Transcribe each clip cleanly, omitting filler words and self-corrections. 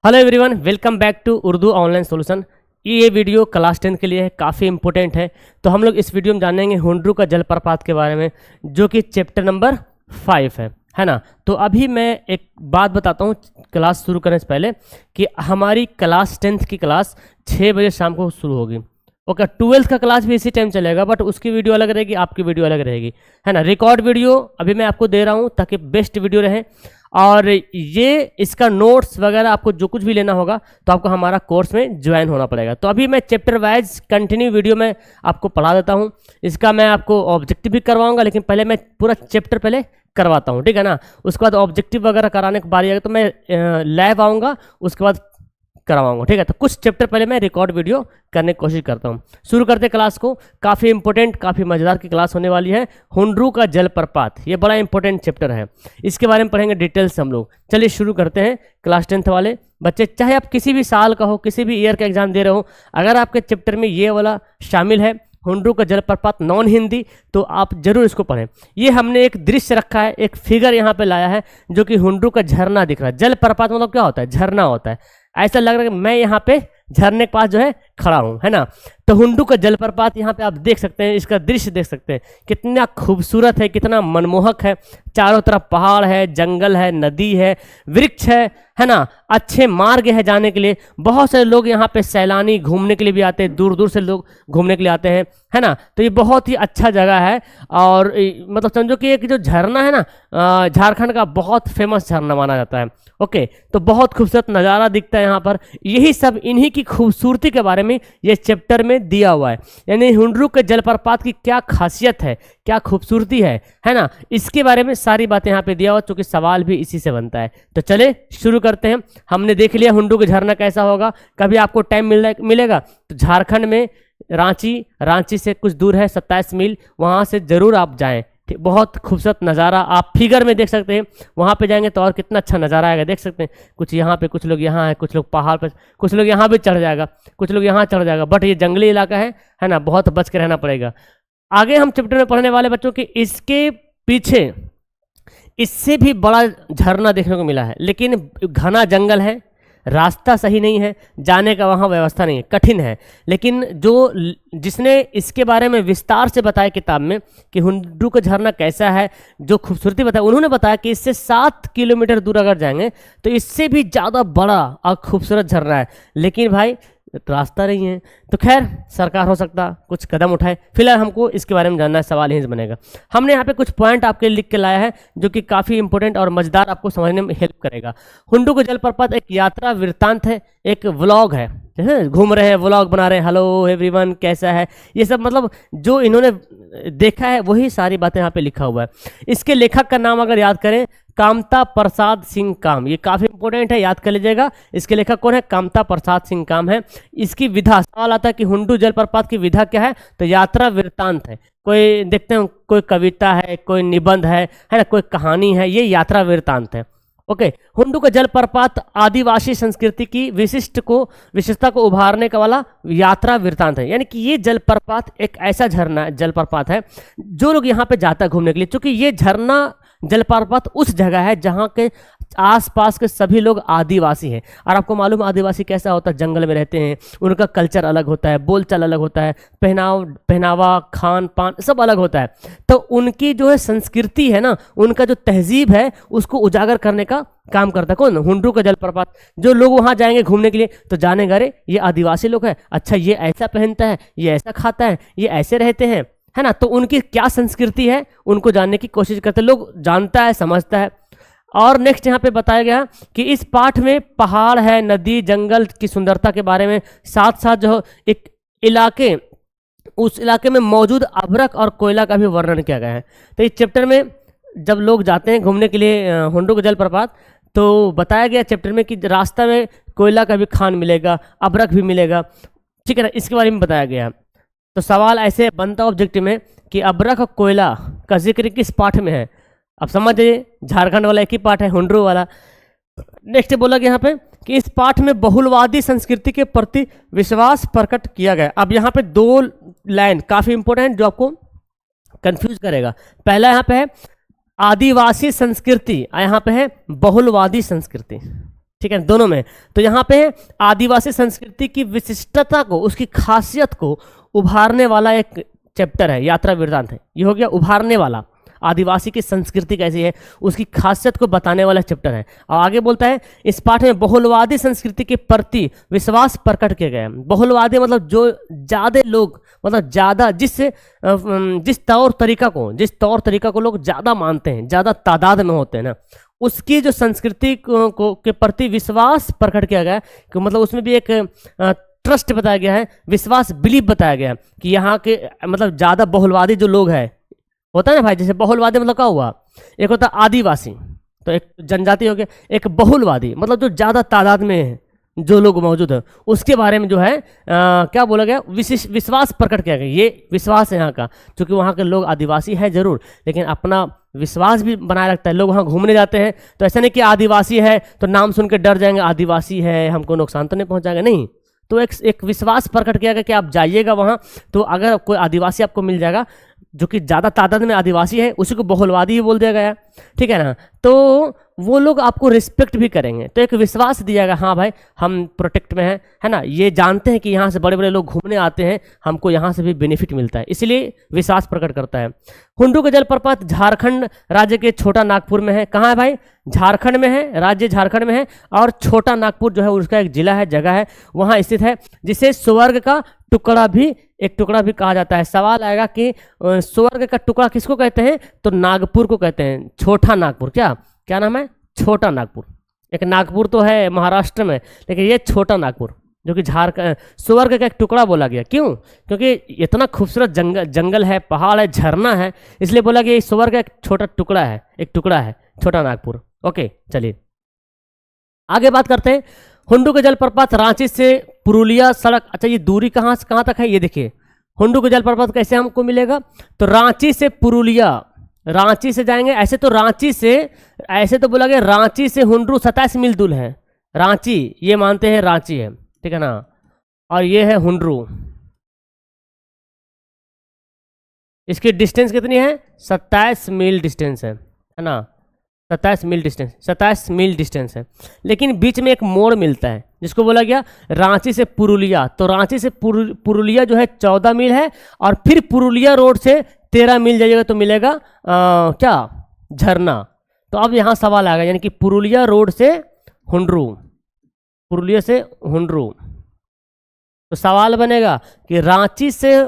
Hello everyone, welcome back to Urdu online solution. ये video class 10 के लिए है, काफ़ी इंपॉर्टेंट है। तो हम लोग इस वीडियो में जानेंगे हुंड्रू का जलप्रपात के बारे में, जो कि चैप्टर नंबर 5 है ना। तो अभी मैं एक बात बताता हूँ क्लास शुरू करने से पहले कि हमारी क्लास 10 की क्लास 6 बजे शाम को शुरू होगी। ओके, 12th का क्लास भी इसी टाइम चलेगा, बट उसकी वीडियो अलग रहेगी, आपकी वीडियो अलग रहेगी, है ना। रिकॉर्ड वीडियो अभी मैं आपको दे रहा हूँ ताकि बेस्ट वीडियो रहे। और ये इसका नोट्स वगैरह आपको जो कुछ भी लेना होगा तो आपको हमारा कोर्स में ज्वाइन होना पड़ेगा। तो अभी मैं चैप्टर वाइज कंटिन्यू वीडियो में आपको पढ़ा देता हूँ। इसका मैं आपको ऑब्जेक्टिव भी करवाऊंगा, लेकिन पहले मैं पूरा चैप्टर पहले करवाता हूँ, ठीक है ना। उसके बाद ऑब्जेक्टिव वगैरह कराने की बारी आएगी तो मैं लाइव आऊँगा, उसके बाद करवाऊंगा, ठीक है। तो कुछ चैप्टर पहले मैं रिकॉर्ड वीडियो करने की कोशिश करता हूँ। शुरू करते क्लास को। काफ़ी इंपॉर्टेंट, काफ़ी मज़ेदार की क्लास होने वाली है। हुंड्रू का जलप्रपात, ये बड़ा इंपॉर्टेंट चैप्टर है, इसके बारे में पढ़ेंगे डिटेल्स हम लोग। चलिए शुरू करते हैं। क्लास 10th वाले बच्चे, चाहे आप किसी भी साल का हो, किसी भी ईयर का एग्जाम दे रहे हो, अगर आपके चैप्टर में ये वाला शामिल है हुंड्रू का जलप्रपात नॉन हिंदी, तो आप जरूर इसको पढ़ें। ये हमने एक दृश्य रखा है, एक फिगर यहाँ पे लाया है, जो कि हुंड्रू का झरना दिख रहा है। जलप्रपात मतलब क्या होता है? झरना होता है। ऐसा लग रहा है कि मैं यहाँ पे झरने के पास जो है खड़ा हूँ, है ना। तो हुंड्रू का जलप्रपात यहाँ पे आप देख सकते हैं, इसका दृश्य देख सकते हैं, कितना खूबसूरत है, कितना मनमोहक है। चारों तरफ पहाड़ है, जंगल है, नदी है, वृक्ष है ना। अच्छे मार्ग है जाने के लिए। बहुत सारे लोग यहाँ पे सैलानी घूमने के लिए भी आते हैं, दूर दूर से लोग घूमने के लिए आते हैं, है ना। तो ये बहुत ही अच्छा जगह है। और मतलब समझो कि एक जो झरना है ना, झारखंड का बहुत फेमस झरना माना जाता है। ओके, तो बहुत खूबसूरत नज़ारा दिखता है यहाँ पर। यही सब इन्हीं की खूबसूरती के बारे में ये चैप्टर में दिया हुआ है, यानी हुंड्रू के जलप्रपात की क्या खासियत है, क्या खूबसूरती है ना। इसके बारे में सारी बातें यहाँ पे दिया हुआ, क्योंकि सवाल भी इसी से बनता है। तो चले शुरू करते हैं। हमने देख लिया हुंड्रू का झरना कैसा होगा। कभी आपको टाइम मिलेगा तो झारखंड में रांची से कुछ दूर है, 27 मील, वहाँ से ज़रूर आप जाएं। बहुत खूबसूरत नज़ारा आप फिगर में देख सकते हैं। वहाँ पे जाएंगे तो और कितना अच्छा नज़ारा आएगा, देख सकते हैं। कुछ यहाँ पे, कुछ लोग यहाँ हैं, कुछ लोग पहाड़ पे, कुछ लोग यहाँ भी चढ़ जाएगा, कुछ लोग यहाँ चढ़ जाएगा। बट ये जंगली इलाका है ना, बहुत बच के रहना पड़ेगा। आगे हम चैप्टर में पढ़ने वाले बच्चों के इसके पीछे इससे भी बड़ा झरना देखने को मिला है, लेकिन घना जंगल है, रास्ता सही नहीं है, जाने का वहाँ व्यवस्था नहीं है, कठिन है। लेकिन जिसने इसके बारे में विस्तार से बताया किताब में कि हुंड्रू का झरना कैसा है, जो खूबसूरती बताया, उन्होंने बताया कि इससे 7 किलोमीटर दूर अगर जाएंगे तो इससे भी ज़्यादा बड़ा और खूबसूरत झरना है, लेकिन भाई रास्ता नहीं है। तो खैर, सरकार हो सकता कुछ कदम उठाए। फिलहाल हमको इसके बारे में जानना है, सवाल यहीं से बनेगा। हमने यहाँ पे कुछ पॉइंट आपके लिख के लाया है, जो कि काफ़ी इंपॉर्टेंट और मजेदार, आपको समझने में हेल्प करेगा। हुंड्रू का जलप्रपात एक यात्रा वृत्तांत है, एक व्लॉग है, जैसे घूम रहे हैं, व्लॉग बना रहे हैं, हेलो एवरीवन कैसा है, ये सब मतलब जो इन्होंने देखा है वही सारी बातें यहाँ पे लिखा हुआ है। इसके लेखक का नाम अगर याद करें, कामता प्रसाद सिंह काम, ये काफ़ी इंपॉर्टेंट है, याद कर लीजिएगा। इसके लेखक कौन है? कामता प्रसाद सिंह काम है। इसकी विधा, सवाल आता है कि हुंड्रू जलप्रपात की विधा क्या है, तो यात्रा वृत्तांत है। कोई देखते हैं, कोई कविता है, कोई निबंध है ना, कोई कहानी है, ये यात्रा वृत्तांत है। ओके, हुंड्रू का जलप्रपात आदिवासी संस्कृति की विशिष्टता को उभारने का वाला यात्रा वृत्तांत है। यानी कि ये जलप्रपात एक ऐसा जलप्रपात है जो लोग यहाँ पे जाता है घूमने के लिए, क्योंकि ये झरना जलप्रपात उस जगह है जहाँ के आसपास के सभी लोग आदिवासी हैं। और आपको मालूम आदिवासी कैसा होता है, जंगल में रहते हैं, उनका कल्चर अलग होता है, बोलचाल अलग होता है, पहनावा, खान पान सब अलग होता है। तो उनकी जो है संस्कृति है ना, उनका जो तहजीब है, उसको उजागर करने का काम करता है कौन? हुंड्रू का जलप्रपात। जो लोग वहाँ जाएंगे घूमने के लिए तो जानेंगे, अरे ये आदिवासी लोग है, अच्छा ये ऐसा पहनता है, ये ऐसा खाता है, ये ऐसे रहते हैं, है ना। तो उनकी क्या संस्कृति है, उनको जानने की कोशिश करते, लोग जानता है, समझता है। और नेक्स्ट यहाँ पे बताया गया कि इस पाठ में पहाड़ है, नदी, जंगल की सुंदरता के बारे में, साथ साथ जो एक इलाके, उस इलाके में मौजूद अभ्रक और कोयला का भी वर्णन किया गया है। तो इस चैप्टर में जब लोग जाते हैं घूमने के लिए हुंड्रू का जलप्रपात, तो बताया गया चैप्टर में कि रास्ता में कोयला का भी खान मिलेगा, अभ्रक भी मिलेगा, ठीक है ना, इसके बारे में बताया गया। तो सवाल ऐसे बनता ऑब्जेक्टिव में कि अभ्रक और कोयला का जिक्र किस पाठ में है। अब समझ जाइए, झारखंड वाला एक ही पाठ है, हुंड्रू वाला। नेक्स्ट बोला गया यहाँ पे कि इस पाठ में बहुलवादी संस्कृति के प्रति विश्वास प्रकट किया गया। अब यहाँ पे 2 लाइन काफी इंपॉर्टेंट जो आपको कंफ्यूज करेगा। पहला यहाँ पे है आदिवासी संस्कृति, यहाँ पे है बहुलवादी संस्कृति। ठीक है, दोनों में। तो यहाँ पे आदिवासी संस्कृति की विशिष्टता को, उसकी खासियत को उभारने वाला एक चैप्टर है, यात्रा वृत्तांत है। ये हो गया उभारने वाला, आदिवासी की संस्कृति कैसी है उसकी खासियत को बताने वाला चैप्टर है। और आगे बोलता है इस पाठ में बहुलवादी संस्कृति के प्रति विश्वास प्रकट किया गया है। बहुलवादी मतलब जो ज़्यादा लोग, मतलब ज़्यादा जिस तौर तरीका को लोग ज़्यादा मानते हैं, ज़्यादा तादाद में होते हैं ना, उसकी जो संस्कृति के प्रति विश्वास प्रकट किया गया है। कि मतलब उसमें भी एक ट्रस्ट बताया गया है, विश्वास, बिलीव बताया गया है कि यहाँ के मतलब ज़्यादा बहुलवादी जो लोग हैं, होता है ना भाई, जैसे बहुलवादी मतलब क्या हुआ, एक होता है आदिवासी, तो एक जनजाति हो गया, एक बहुलवादी मतलब जो ज़्यादा तादाद में है, जो लोग मौजूद है, उसके बारे में जो है क्या बोला गया, विश्वास प्रकट किया गया। ये विश्वास है यहाँ का, क्योंकि वहाँ के लोग आदिवासी है जरूर, लेकिन अपना विश्वास भी बनाए रखता है। लोग वहाँ घूमने जाते हैं तो ऐसा नहीं कि आदिवासी है तो नाम सुन के डर जाएंगे, आदिवासी है हमको नुकसान तो नहीं पहुँचाएगा, नहीं। तो एक विश्वास प्रकट किया गया कि आप जाइएगा वहाँ, तो अगर कोई आदिवासी आपको मिल जाएगा जो कि ज़्यादा तादाद में आदिवासी है, उसी को बहुलवादी ही बोल दिया गया, ठीक है ना। तो वो लोग आपको रिस्पेक्ट भी करेंगे, तो एक विश्वास दिया गया, हाँ भाई हम प्रोटेक्ट में हैं, है ना, ये जानते हैं कि यहाँ से बड़े बड़े लोग घूमने आते हैं, हमको यहाँ से भी बेनिफिट मिलता है, इसलिए विश्वास प्रकट करता है। हुंडरू का जलप्रपात झारखंड राज्य के छोटा नागपुर में है। कहाँ है भाई? झारखंड में है, राज्य झारखंड में है, और छोटा नागपुर जो है उसका एक जिला है, जगह है, वहाँ स्थित है, जिसे स्वर्ग का टुकड़ा भी, एक टुकड़ा भी कहा जाता है। सवाल आएगा कि स्वर्ग का टुकड़ा किसको कहते हैं, तो नागपुर को कहते हैं, छोटा नागपुर। क्या नाम है? छोटा नागपुर। एक नागपुर तो है महाराष्ट्र में, लेकिन ये छोटा नागपुर जो कि झारखंड, स्वर्ग का एक टुकड़ा बोला गया। क्यों? क्योंकि इतना खूबसूरत जंगल है, पहाड़ है, झरना है, इसलिए बोला गया स्वर्ग का एक छोटा टुकड़ा है, एक टुकड़ा है छोटा नागपुर। ओके, चलिए आगे बात करते हैं। हुंडरू का जलप्रपात रांची से पुरुलिया सड़क, अच्छा ये दूरी कहाँ से कहाँ तक है, ये देखिए। हुंडरू का जलप्रपात कैसे हमको मिलेगा, तो रांची से पुरुलिया, रांची से जाएंगे, ऐसे तो रांची से, ऐसे तो बोला गया रांची से हुंडरू 27 मील दूर है। रांची ये मानते हैं रांची है, ठीक है ना, और ये है हुंडरू। इसकी डिस्टेंस कितनी है? 27 मील डिस्टेंस है ना, 27 मील डिस्टेंस है। लेकिन बीच में एक मोड़ मिलता है जिसको बोला गया रांची से पुरुलिया। तो रांची से पुरुलिया जो है 14 मील है, और फिर पुरुलिया रोड से 13 मील जाइएगा तो मिलेगा क्या, झरना। तो अब यहाँ सवाल आएगा, यानी कि पुरुलिया रोड से हुंडरू, पुरुलिया से हुंडरू, तो सवाल बनेगा कि रांची से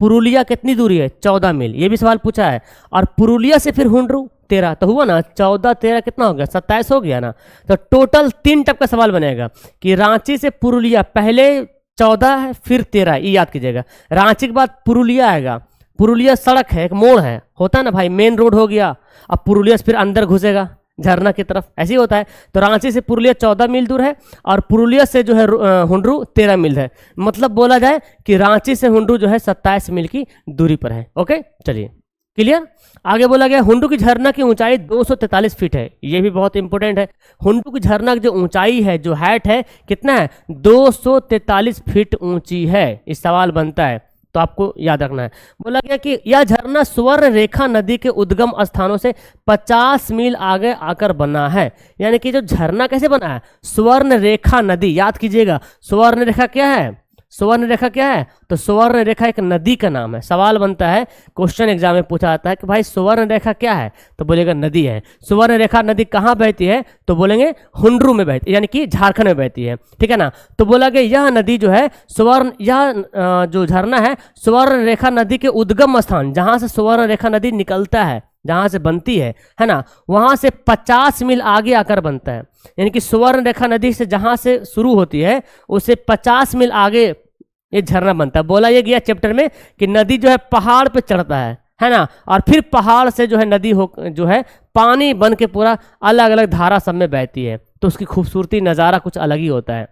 पुरुलिया कितनी दूरी है? 14 मील, ये भी सवाल पूछा है। और पुरुलिया से फिर हुंडरू 13, तो हुआ ना 14 13 कितना हो गया? 27 हो गया ना। तो टोटल 3 टप का सवाल बनेगा कि रांची से पुरुलिया, पहले 14 है फिर 13, ये याद कीजिएगा। रांची के बाद पुरुलिया आएगा, पुरुलिया सड़क है, एक मोड़ है, होता है ना भाई, मेन रोड हो गया। अब पुरुलिया से फिर अंदर घुसेगा झरना की तरफ, ऐसे ही होता है। तो रांची से पुरुलिया 14 मील दूर है, और पुरुलिया से जो है हुंडरू 13 मील है। मतलब बोला जाए कि रांची से हुंडरू जो है 27 मील की दूरी पर है। ओके, चलिए क्लियर। आगे बोला गया हुंडरू की झरना की ऊंचाई 243 फीट है। ये भी बहुत इंपॉर्टेंट है। हुंडरू की झरना की जो ऊंचाई है, जो हाइट है, कितना है? 243 फीट ऊंची है। इस सवाल बनता है तो आपको याद रखना है। बोला गया कि यह झरना स्वर्ण रेखा नदी के उद्गम स्थानों से 50 मील आगे आकर बना है। यानी कि जो झरना कैसे बना है? स्वर्ण रेखा नदी, याद कीजिएगा। स्वर्ण रेखा क्या है? स्वर्ण रेखा क्या है? तो स्वर्ण रेखा एक नदी का नाम है। सवाल बनता है, क्वेश्चन एग्जाम में पूछा जाता है कि भाई स्वर्ण रेखा क्या है, तो बोलेगा नदी है। स्वर्ण रेखा नदी कहाँ बहती है, तो बोलेंगे हुंडरू में बहती है, यानी कि झारखंड में बहती है, ठीक है ना। तो बोला गया यह नदी जो है स्वर्ण, यह जो झरना है स्वर्ण रेखा नदी के उद्गम स्थान, जहाँ से स्वर्ण रेखा नदी निकलता है, जहाँ से बनती है ना, वहाँ से 50 मील आगे आकर बनता है। यानी कि स्वर्ण रेखा नदी से जहाँ से शुरू होती है उससे 50 मील आगे ये झरना बनता है। बोला ये गया चैप्टर में कि नदी जो है पहाड़ पे चढ़ता है ना, और फिर पहाड़ से जो है नदी हो जो है पानी बन के पूरा अलग अलग धारा सब में बहती है, तो उसकी खूबसूरती नज़ारा कुछ अलग ही होता है।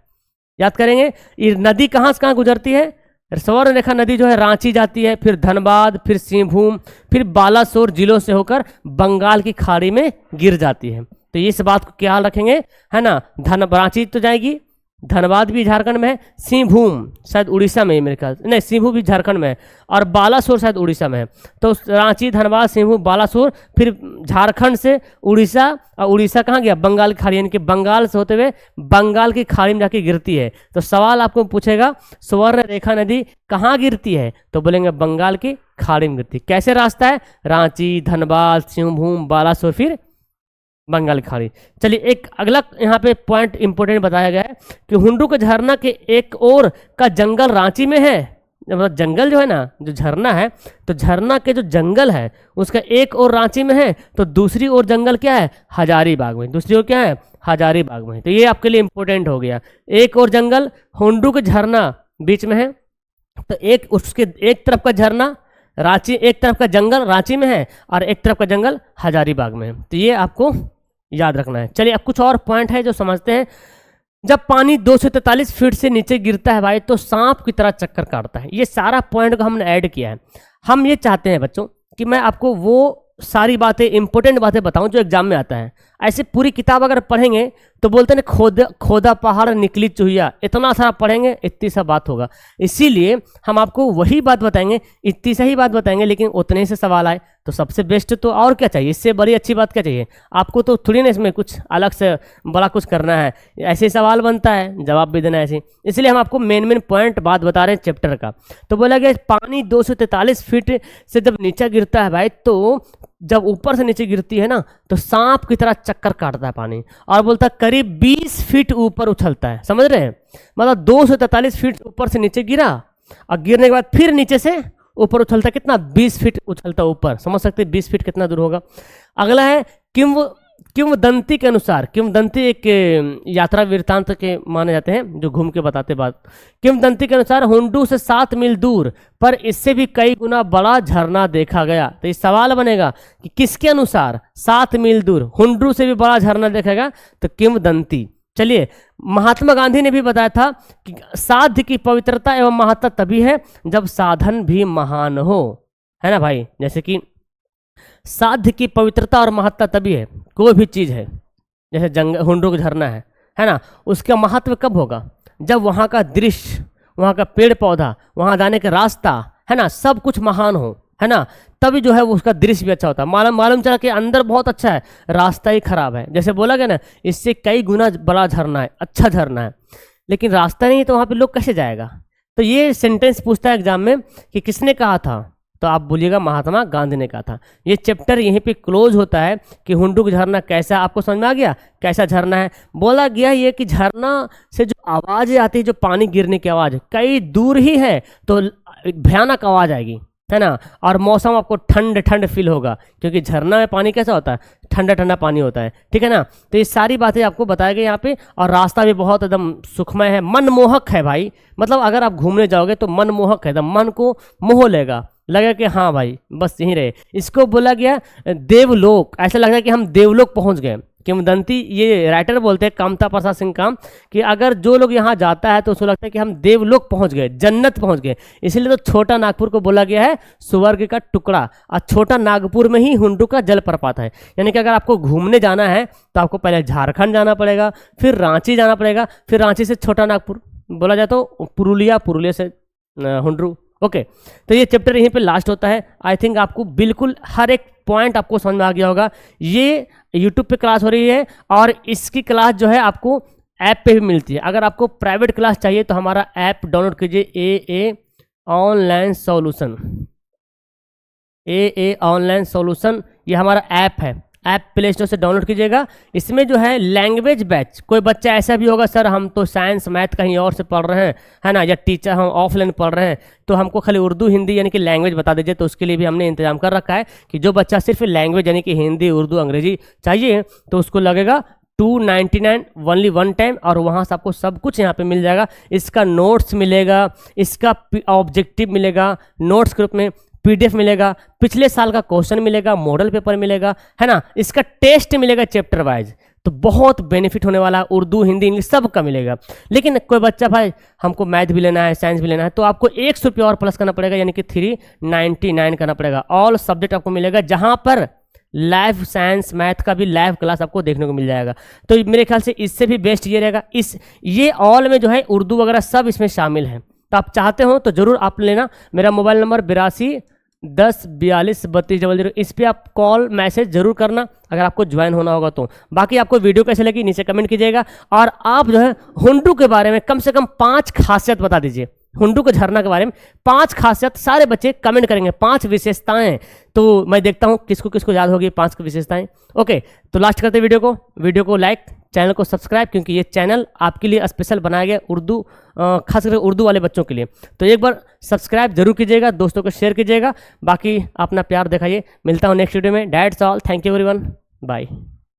याद करेंगे ये नदी कहाँ से कहाँ गुजरती है। स्वर्ण रेखा नदी जो है रांची जाती है, फिर धनबाद, फिर सिंहभूम, फिर बालासोर जिलों से होकर बंगाल की खाड़ी में गिर जाती है। तो इस बात को ख्याल रखेंगे, है ना। रांची तो जाएगी, धनबाद भी झारखंड में है, सिंहभूम शायद उड़ीसा में है मेरे ख्याल से, नहीं सिंहभूम भी झारखंड में है, और बालासोर शायद उड़ीसा में है। तो रांची, धनबाद, सिंहभूम, बालासोर, फिर झारखंड से उड़ीसा, और उड़ीसा कहाँ गया, बंगाल की खाड़ी, यानी कि बंगाल से होते हुए बंगाल की खाड़ी में जाके गिरती है। तो सवाल आपको पूछेगा स्वर्ण रेखा नदी कहाँ गिरती है, तो बोलेंगे बंगाल की खाड़ी में गिरती है। कैसे रास्ता है, रांची, धनबाद, सिंहभूम, बालासोर, फिर बंगाल की खाड़ी। चलिए एक अगला यहाँ पे पॉइंट इंपोर्टेंट बताया गया है कि हुंडरू के झरना के एक ओर का जंगल रांची में है, मतलब जंगल जो है ना, जो झरना है, तो झरना के जो जंगल है उसका एक ओर रांची में है, तो दूसरी ओर जंगल क्या है, हजारीबाग में, दूसरी ओर क्या है, हजारीबाग में। तो ये आपके लिए इंपॉर्टेंट हो गया, एक ओर जंगल हुंडरू के झरना बीच में है, तो एक उसके एक तरफ का झरना रांची, एक तरफ का जंगल रांची में है और एक तरफ का जंगल हजारीबाग में है। तो ये आपको याद रखना है। चलिए अब कुछ और पॉइंट है जो समझते हैं। जब पानी 243 फीट से नीचे गिरता है भाई तो सांप की तरह चक्कर काटता है। ये सारा पॉइंट को हमने ऐड किया है। हम ये चाहते हैं बच्चों कि मैं आपको वो सारी बातें, इंपॉर्टेंट बातें बताऊं जो एग्जाम में आता है। ऐसे पूरी किताब अगर पढ़ेंगे तो बोलते हैं खोदा पहाड़ निकली चूहिया, इतना सारा पढ़ेंगे इतनी सा बात होगा। इसीलिए हम आपको वही बात बताएंगे, इतनी सा ही बात बताएंगे, लेकिन उतने से सवाल आए तो सबसे बेस्ट। तो और क्या चाहिए, इससे बड़ी अच्छी बात क्या चाहिए आपको? तो थोड़ी ना इसमें कुछ अलग से बड़ा कुछ करना है, ऐसे सवाल बनता है, जवाब भी देना है ऐसे। इसलिए हम आपको मेन पॉइंट बात बता रहे हैं चैप्टर का। तो बोला गया पानी 243 फीट से जब नीचे गिरता है भाई, तो जब ऊपर से नीचे गिरती है ना तो सांप की तरह चक्कर काटता है पानी, और बोलता है करीब 20 फीट ऊपर उछलता है। समझ रहे हैं, मतलब 243 फीट ऊपर से नीचे गिरा और गिरने के बाद फिर नीचे से ऊपर उछलता, कितना 20 फीट उछलता ऊपर। समझ सकते हैं 20 फीट कितना दूर होगा। अगला है किंवदंती के अनुसार, किंवदंती एक यात्रा वृत्तांत के माने जाते हैं जो घूम के बताते बात। किंवदंती के अनुसार हुंडरू से 7 मील दूर पर इससे भी कई गुना बड़ा झरना देखा गया। तो इस सवाल बनेगा कि किसके अनुसार 7 मील दूर हुंडरू से भी बड़ा झरना देखेगा, तो किंवदंती। चलिए महात्मा गांधी ने भी बताया था कि साध्य की पवित्रता एवं महत्ता तभी है जब साधन भी महान हो, है ना भाई। जैसे कि साध्य की पवित्रता और महत्ता तभी है, कोई भी चीज़ है, जैसे जंगल हुंडरू का झरना है ना, उसका महत्व कब होगा जब वहाँ का दृश्य, वहाँ का पेड़ पौधा, वहाँ जाने का रास्ता, है ना, सब कुछ महान हो, है ना, तभी जो है वो उसका दृश्य भी अच्छा होता है। मालूम चला कि अंदर बहुत अच्छा है, रास्ता ही खराब है। जैसे बोला गया ना, इससे कई गुना बड़ा झरना है, अच्छा झरना है, लेकिन रास्ता नहीं है तो वहाँ पे लोग कैसे जाएगा। तो ये सेंटेंस पूछता है एग्जाम में कि किसने कहा था, तो आप बोलिएगा महात्मा गांधी ने कहा था। ये चैप्टर यहीं पे क्लोज होता है कि हुंडरू का झरना कैसा, आपको समझ में आ गया कैसा झरना है। बोला गया ये कि झरना से जो आवाज़ें आती है, जो पानी गिरने की आवाज़, कई दूर ही है तो भयानक आवाज़ आएगी, है ना, और मौसम आपको ठंड ठंड फील होगा, क्योंकि झरना में पानी कैसा होता है, ठंडा ठंडा पानी होता है, ठीक है ना। तो ये सारी बातें आपको बताई गई यहाँ पे, और रास्ता भी बहुत एकदम सुखमय है, मनमोहक है भाई। मतलब अगर आप घूमने जाओगे तो मनमोहक है, एकदम मन को मोह लेगा, लगेगा कि हाँ भाई बस यहीं रहे। इसको बोला गया देवलोक, ऐसा लगता है कि हम देवलोक पहुँच गए। किंवदंती ये राइटर बोलते हैं कामता प्रसाद सिंह काम, कि अगर जो लोग यहाँ जाता है तो उसको लगता है कि हम देवलोक पहुँच गए, जन्नत पहुँच गए। इसलिए तो छोटा नागपुर को बोला गया है स्वर्ग का टुकड़ा, और छोटा नागपुर में ही हुंडरू का जलप्रपात है। यानी कि अगर आपको घूमने जाना है तो आपको पहले झारखंड जाना पड़ेगा, फिर रांची जाना पड़ेगा, फिर रांची से छोटा नागपुर बोला जाए तो पुरुलिया, पुरुलिया से हुंडरू। ओके, तो ये चैप्टर यहीं पे लास्ट होता है। आई थिंक आपको बिल्कुल हर एक पॉइंट आपको समझ में आ गया होगा। ये यूट्यूब पे क्लास हो रही है, और इसकी क्लास जो है आपको ऐप पे भी मिलती है। अगर आपको प्राइवेट क्लास चाहिए तो हमारा ऐप डाउनलोड कीजिए, AA online solution. AA online solution ये हमारा ऐप है, ऐप प्ले स्टोर से डाउनलोड कीजिएगा। इसमें जो है लैंग्वेज बैच, कोई बच्चा ऐसा भी होगा सर हम तो साइंस मैथ कहीं और से पढ़ रहे हैं, है ना, या टीचर हम ऑफलाइन पढ़ रहे हैं, तो हमको खाली उर्दू हिंदी यानी कि लैंग्वेज बता दीजिए। तो उसके लिए भी हमने इंतजाम कर रखा है कि जो बच्चा सिर्फ लैंग्वेज यानी कि हिंदी, उर्दू, अंग्रेजी चाहिए तो उसको लगेगा 299 ओनली वन टाइम, और वहाँ से आपको सब कुछ यहाँ पे मिल जाएगा। इसका नोट्स मिलेगा, इसका ऑब्जेक्टिव मिलेगा, नोट्स के रूप में PDF मिलेगा, पिछले साल का क्वेश्चन मिलेगा, मॉडल पेपर मिलेगा, है ना, इसका टेस्ट मिलेगा चैप्टर वाइज। तो बहुत बेनिफिट होने वाला है, उर्दू, हिंदी, इंग्लिश सब का मिलेगा। लेकिन कोई बच्चा भाई हमको मैथ भी लेना है, साइंस भी लेना है, तो आपको 100 रुपये और प्लस करना पड़ेगा, यानी कि 399 करना पड़ेगा। ऑल सब्जेक्ट आपको मिलेगा, जहाँ पर लाइव साइंस मैथ का भी लाइव क्लास आपको देखने को मिल जाएगा। तो मेरे ख्याल से इससे भी बेस्ट ये रहेगा, ये ऑल में जो है उर्दू वगैरह सब इसमें शामिल है। तो आप चाहते हो तो ज़रूर आप लेना। मेरा मोबाइल नंबर 8210423200, इस पर आप कॉल मैसेज जरूर करना अगर आपको ज्वाइन होना होगा तो। बाकी आपको वीडियो कैसे लगी नीचे कमेंट कीजिएगा, और आप जो है हुंडू के बारे में कम से कम 5 खासियत बता दीजिए। हुंडू के झरना के बारे में 5 खासियत सारे बच्चे कमेंट करेंगे, 5 विशेषताएं, तो मैं देखता हूं किसको किसको याद होगी 5 की विशेषताएं। ओके, तो लास्ट करते वीडियो को लाइक, चैनल को सब्सक्राइब, क्योंकि ये चैनल आपके लिए स्पेशल बनाया गया उर्दू, खास करके उर्दू वाले बच्चों के लिए। तो एक बार सब्सक्राइब जरूर कीजिएगा, दोस्तों को शेयर कीजिएगा, बाकी अपना प्यार दिखाइए। मिलता हूँ नेक्स्ट वीडियो में। That's all, thank you everyone, bye.